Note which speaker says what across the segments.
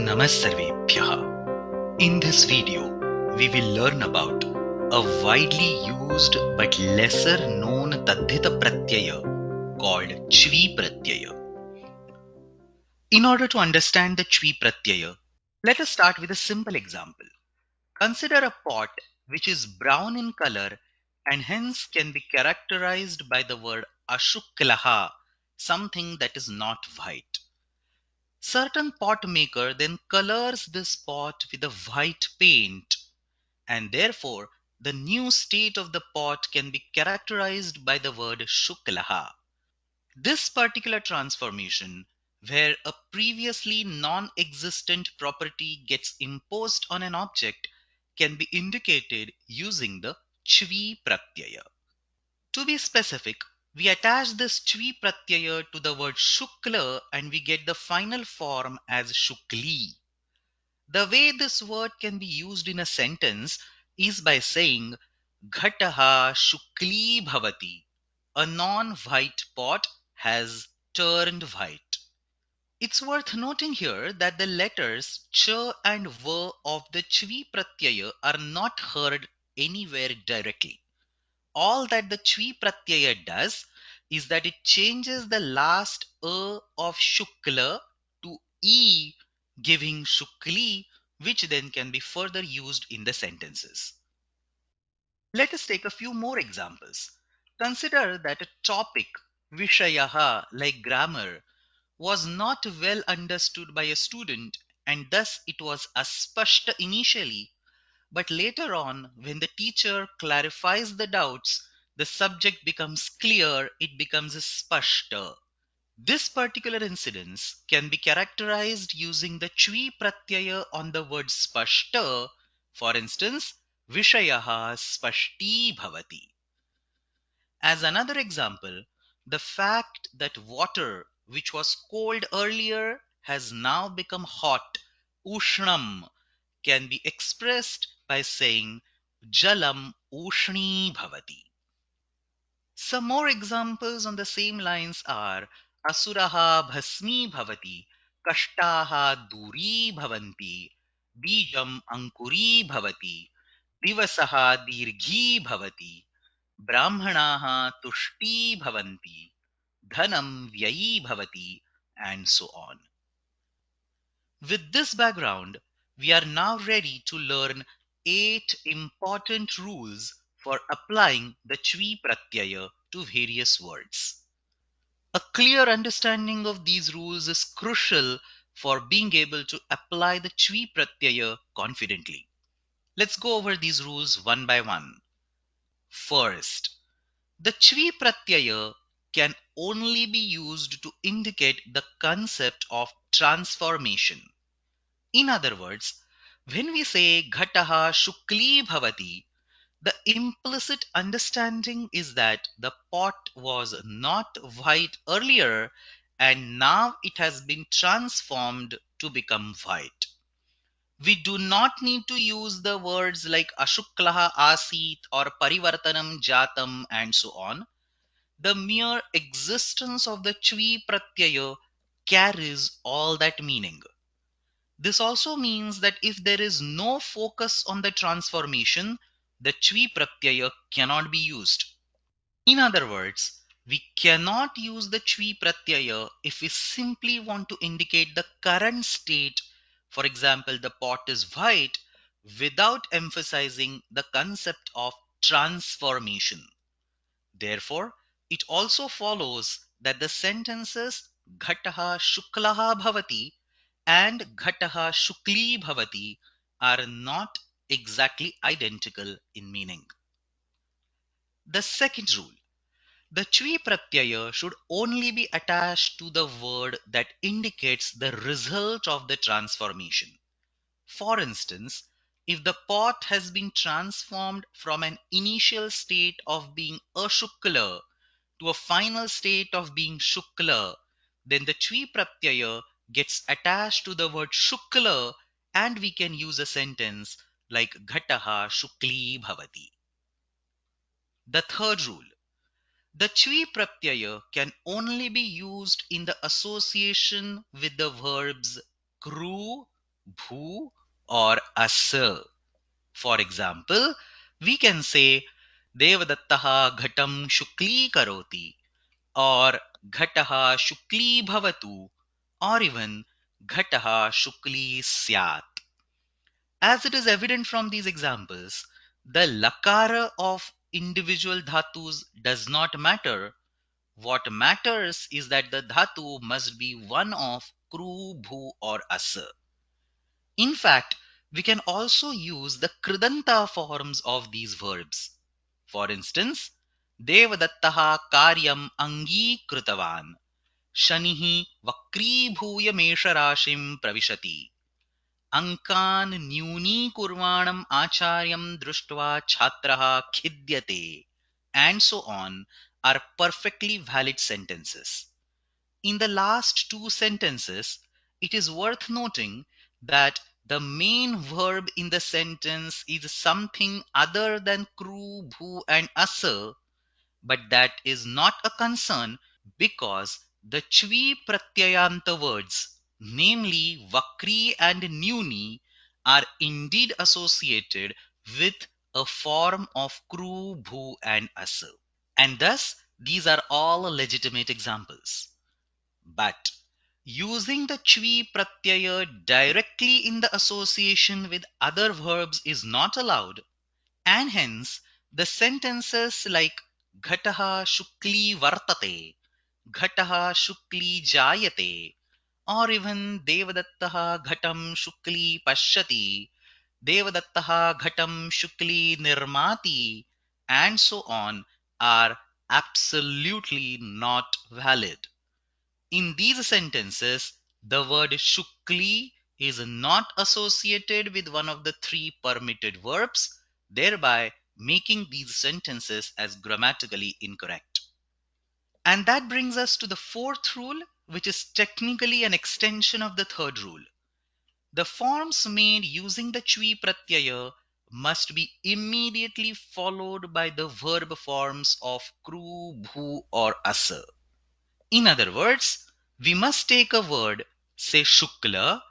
Speaker 1: Namasarvebhyah. In this video, we will learn about a widely used but lesser known Tadhita Pratyaya called Chvi pratyay. In order to understand the Chvi pratyay, let us start with a simple example. Consider a pot which is brown in color and hence can be characterized by the word ashuklaha, something that is not white. Certain pot maker then colors this pot with a white paint, and therefore the new state of the pot can be characterized by the word shuklaha. This particular transformation, where a previously non-existent property gets imposed on an object, can be indicated using the Chvi pratyaya. To be specific, we attach this Chvi pratyaya to the word Shukla and we get the final form as Shukli. The way this word can be used in a sentence is by saying Ghataha Shukli Bhavati. A non-white pot has turned white. It's worth noting here that the letters Ch and V of the Chvi pratyaya are not heard anywhere directly. All that the Chvi pratyaya does is that it changes the last of Shukla to E, giving Shukli, which then can be further used in the sentences. Let us take a few more examples. Consider that a topic, Vishayaha, like grammar, was not well understood by a student and thus it was aspashta initially, but later on, when the teacher clarifies the doubts, the subject becomes clear, it becomes spashta. This particular incidence can be characterized using the Chvi pratyaya on the word spashta. For instance, Vishayaha spashti bhavati. As another example, the fact that water, which was cold earlier, has now become hot, ushnam, can be expressed by saying Jalam Ushni Bhavati. Some more examples on the same lines are Asuraha Bhasmi Bhavati, Kashtaha Duri Bhavanti, Bijam Ankuri Bhavati, Divasaha Dirghi Bhavati, Brahmanaha Tushti Bhavanti, Dhanam Vyayi Bhavati, and so on. With this background, we are now ready to learn 8 important rules for applying the Chvi pratyaya to various words. A clear understanding of these rules is crucial for being able to apply the Chvi pratyaya confidently. Let's go over these rules one by one. First, the Chvi pratyaya can only be used to indicate the concept of transformation. In other words, when we say Ghataha Shukli Bhavati, the implicit understanding is that the pot was not white earlier and now it has been transformed to become white. We do not need to use the words like Ashuklaha Asit or Parivartanam Jatam and so on. The mere existence of the Chvi pratyaya carries all that meaning. This also means that if there is no focus on the transformation, the Chvi pratyaya cannot be used. In other words, we cannot use the Chvi pratyaya if we simply want to indicate the current state. For example, the pot is white, without emphasizing the concept of transformation. Therefore, it also follows that the sentences Ghataha Shuklaha Bhavati and Ghataha Shukli Bhavati are not exactly identical in meaning. The second rule, the Chvi pratyaya should only be attached to the word that indicates the result of the transformation. For instance, if the pot has been transformed from an initial state of being ashukla to a final state of being shukla, then the Chvi pratyaya gets attached to the word shukla and we can use a sentence like Ghataha Shukli Bhavati. The third rule, the Chvi pratyaya can only be used in the association with the verbs kru, bhu, or asa. For example, we can say Devadattaha ghatam shukli karoti, or ghataha shukli bhavatu, or even ghataha shukli syat. As it is evident from these examples, the lakara of individual dhatus does not matter. What matters is that the dhatu must be one of kru, bhu, or asa. In fact, we can also use the kridanta forms of these verbs. For instance, Devadattaha karyam angikritavan, Shanihi vakribhuya mesharashim pravishati, Ankan न्यूनी kurvanam acharyam društva chhatraha khidyate, and so on are perfectly valid sentences. In the last two sentences, it is worth noting that the main verb in the sentence is something other than kru, bhu, and asa, but that is not a concern because the Chvi pratyayanta words, namely Vakri and Nyuni, are indeed associated with a form of Kru, Bhu, and Asa. And thus, these are all legitimate examples. But using the Chvi pratyaya directly in the association with other verbs is not allowed, and hence the sentences like Ghataha Shukli Vartate, Ghataha Shukli Jayate, or even Devadattaha Ghatam Shukli Pashyati, Devadattaha Ghatam Shukli Nirmati, and so on are absolutely not valid. In these sentences, the word Shukli is not associated with one of the three permitted verbs, thereby making these sentences as grammatically incorrect. And that brings us to the fourth rule, which is technically an extension of the third rule. The forms made using the Chvi pratyaya must be immediately followed by the verb forms of kru, bhu, or asa. In other words, we must take a word, say shukla,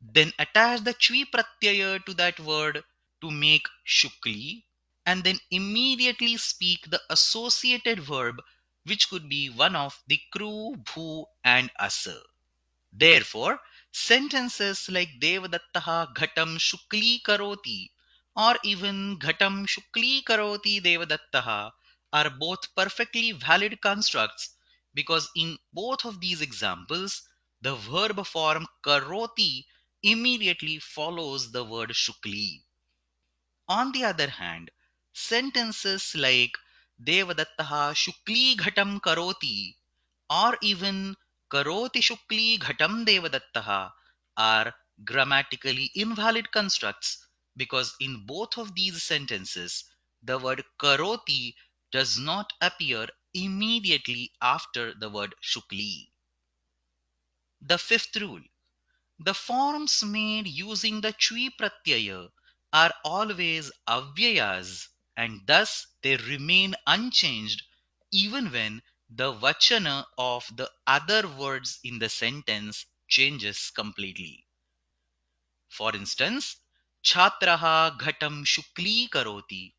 Speaker 1: then attach the Chvi pratyaya to that word to make shukli, and then immediately speak the associated verb, which could be one of the kru, bhu, and asa. Therefore, sentences like Devadattaha Ghatam Shukli Karoti or even Ghatam Shukli Karoti Devadattaha are both perfectly valid constructs because in both of these examples, the verb form Karoti immediately follows the word Shukli. On the other hand, sentences like Devadattaha Shukli Ghatam Karoti or even Karoti Shukli Ghatam Devadattaha are grammatically invalid constructs because in both of these sentences, the word Karoti does not appear immediately after the word Shukli. The fifth rule. The forms made using the Chvi pratyaya are always avyayas and thus they remain unchanged even when the vachana of the other words in the sentence changes completely. For instance, Chhatraha ghatam shukli karoti,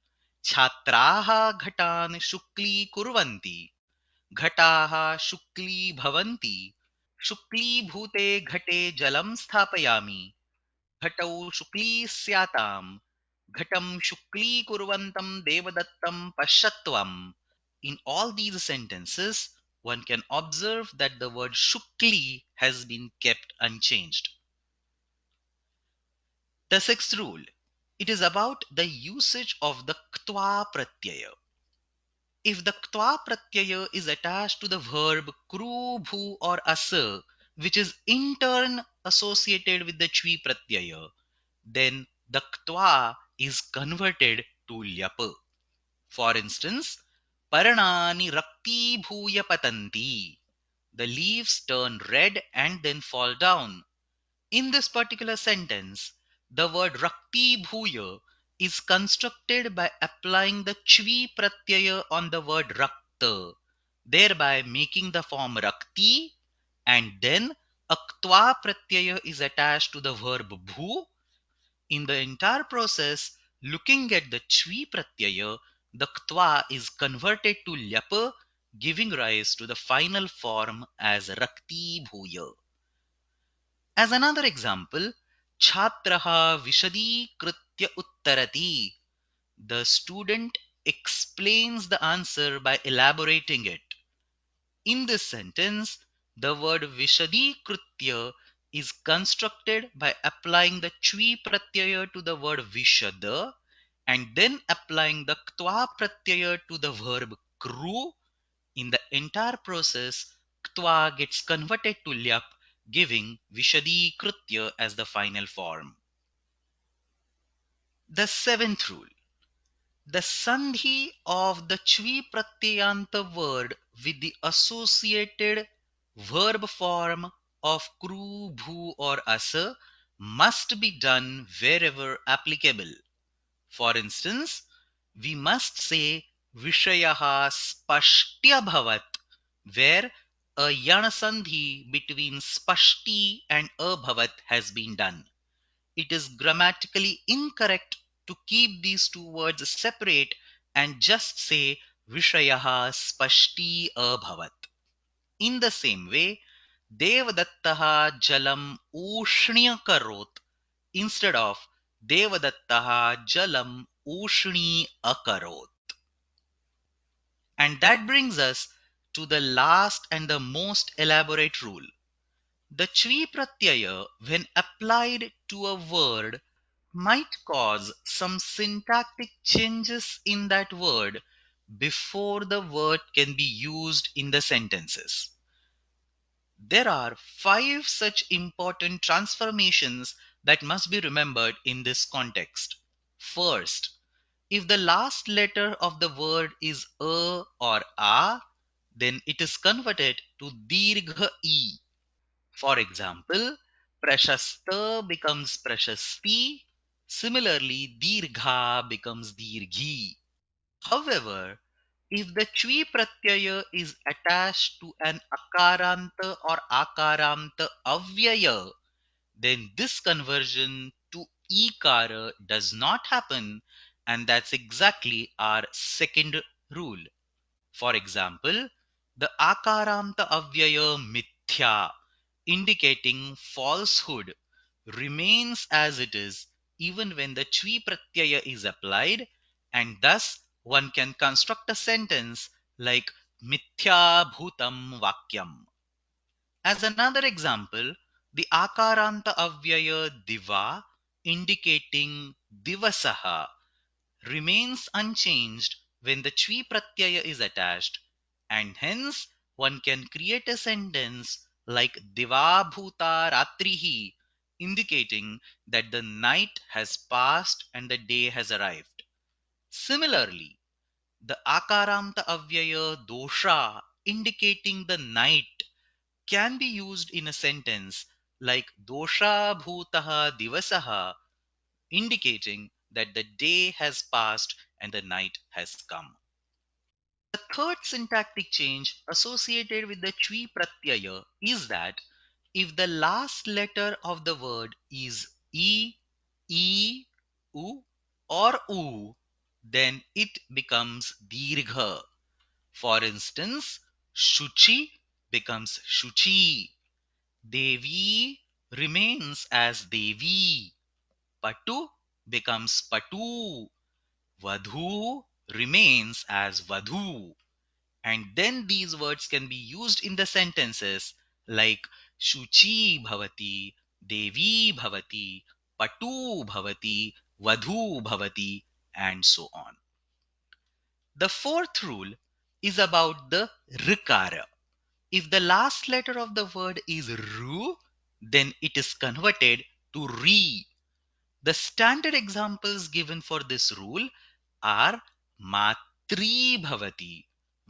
Speaker 1: Chhatraha ghatan shukli kurvanti, Ghataha shukli bhavanti, Shukli bhute ghate jalam sthapayami, Ghatau shukli syatam, Ghatam shukli kurvantam devadattam pashatvam. In all these sentences, one can observe that the word shukli has been kept unchanged. The sixth rule. It is about the usage of the ktva pratyaya. If the ktva pratyaya is attached to the verb kru, bhu, or asa, which is in turn associated with the chvi pratyaya, then the ktva is converted to lyapa. For instance, paranani rakti bhuya patanti. The leaves turn red and then fall down. In this particular sentence, the word rakti bhuya is constructed by applying the chvi pratyaya on the word rakta, thereby making the form rakti and then a ktva pratyaya is attached to the verb bhu. In the entire process, looking at the chvi pratyaya, the ktva is converted to lyapa, giving rise to the final form as rakti bhuya. As another example, chhatraha vishadikritya uttarati. The student explains the answer by elaborating it. In this sentence, the word vishadikritya is constructed by applying the chvi pratyaya to the word vishada and then applying the ktva pratyaya to the verb kru. In the entire process, ktva gets converted to lyap, giving vishadikritya as the final form. The seventh rule. The sandhi of the chvi pratyayanta word with the associated verb form of kru, bhu or asa must be done wherever applicable. For instance, we must say vishayaha spashtya bhavat where a yana sandhi between spashti and abhavat has been done. It is grammatically incorrect to keep these two words separate and just say Vishayaha Spashti Abhavat. In the same way, Devadattaha Jalam Ushnya Karot instead of Devadattaha Jalam Ushni Akarot. And that brings us to the last and the most elaborate rule. The Chvi pratyaya, when applied to a word, might cause some syntactic changes in that word before the word can be used in the sentences. There are 5 such important transformations that must be remembered in this context. First, if the last letter of the word is a or a, then it is converted to dirgha e. For example, prashasta becomes prashasti. Similarly, dirgha becomes dirghi. However, if the chvi pratyaya is attached to an akaranta or akaramta avyaya, then this conversion to ikara does not happen, and that's exactly our second rule. For example, the akaramta avyaya mithya, indicating falsehood, remains as it is even when the chvi pratyaya is applied, and thus one can construct a sentence like mithya bhutam vakyam. As another example, the akaranta avyaya diva, indicating divasaha, remains unchanged when the chvi pratyaya is attached, and hence one can create a sentence like diva bhuta ratrihi, indicating that the night has passed and the day has arrived. Similarly, the akaramta avyaya dosha, indicating the night, can be used in a sentence like dosha bhutaha divasaha, indicating that the day has passed and the night has come. The third syntactic change associated with the chvi pratyaya is that if the last letter of the word is e, u, or u, then it becomes dirgha. For instance, shuchi becomes shuchi, devi remains as devi, patu becomes patu, vadhu remains as vadhu. And then these words can be used in the sentences like Shuchi bhavati, Devi bhavati, Patu bhavati, Vadhu bhavati, and so on. The fourth rule is about the rikara. If the last letter of the word is ru, then it is converted to ri. The standard examples given for this rule are matri bhavati,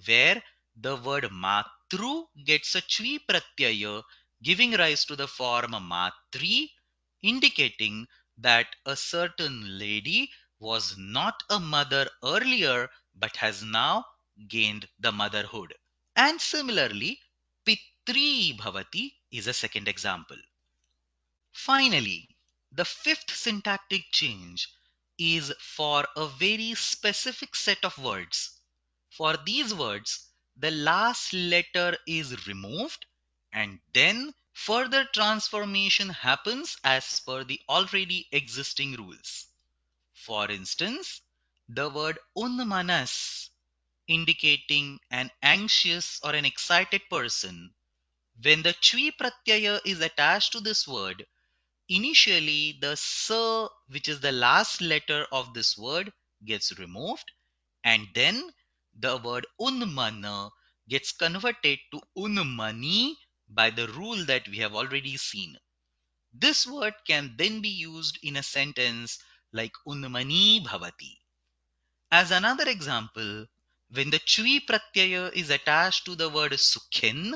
Speaker 1: where the word matru gets a chvi pratyaya, giving rise to the form matri, indicating that a certain lady was not a mother earlier but has now gained the motherhood. And similarly, pitri bhavati, is a second example. Finally, the fifth syntactic change is for a very specific set of words. For these words, the last letter is removed and then further transformation happens as per the already existing rules. For instance, the word unmanas, indicating an anxious or an excited person, when the Chvi pratyaya is attached to this word, initially the sa, which is the last letter of this word, gets removed, and then the word unmana gets converted to unmani by the rule that we have already seen. This word can then be used in a sentence like unmani bhavati. As another example, when the Chvi pratyaya is attached to the word sukhin,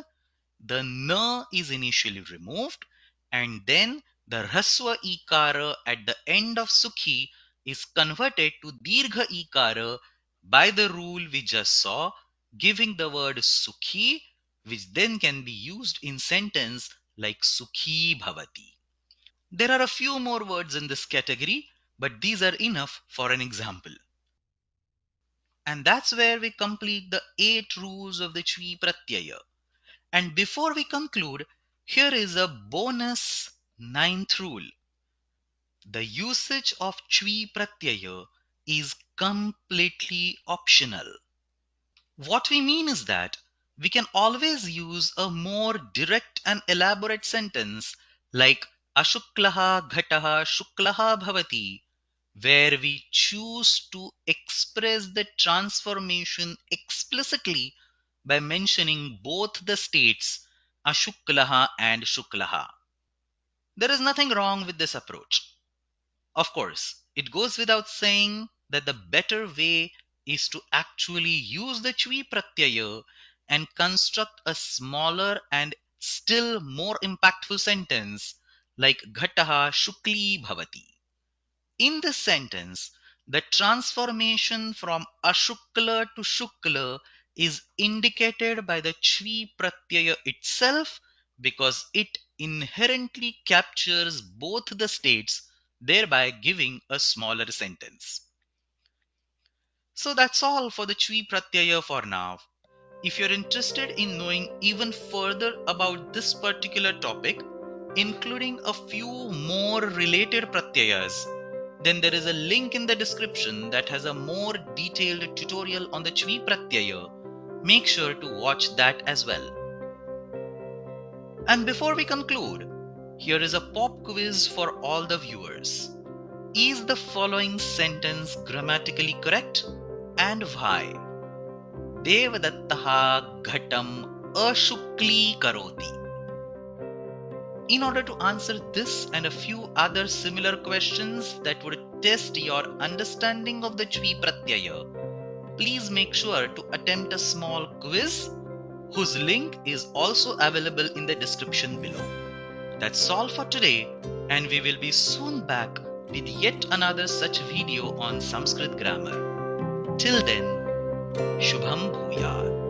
Speaker 1: the na is initially removed, and then the raswa ikara at the end of sukhi is converted to dirgha ikara by the rule we just saw, giving the word sukhi, which then can be used in sentence like sukhi bhavati. There are a few more words in this category, but these are enough for an example. And that's where we complete the 8 rules of the Chvi pratyaya. And before we conclude, here is a bonus ninth rule. The usage of Chvi pratyaya is completely optional. What we mean is that we can always use a more direct and elaborate sentence like Ashuklaha ghataha shuklaha bhavati, where we choose to express the transformation explicitly by mentioning both the states Ashuklaha and Shuklaha. There is nothing wrong with this approach. Of course, it goes without saying that the better way is to actually use the Chvi pratyaya and construct a smaller and still more impactful sentence like Ghataha Shukli Bhavati. In this sentence, the transformation from Ashukla to Shukla is indicated by the Chvi pratyaya itself because it inherently captures both the states, thereby giving a smaller sentence. So that's all for the Chvi pratyaya for now. If you're interested in knowing even further about this particular topic, including a few more related pratyayas, then there is a link in the description that has a more detailed tutorial on the Chvi pratyaya. Make sure to watch that as well. And before we conclude, here is a pop quiz for all the viewers. Is the following sentence grammatically correct and why? Devadattaha ghatam ashukli karoti. In order to answer this and a few other similar questions that would test your understanding of the Chvi pratyaya, please make sure to attempt a small quiz whose link is also available in the description below. That's all for today, and we will be soon back with yet another such video on Sanskrit grammar. Till then, Shubham Bhuyat.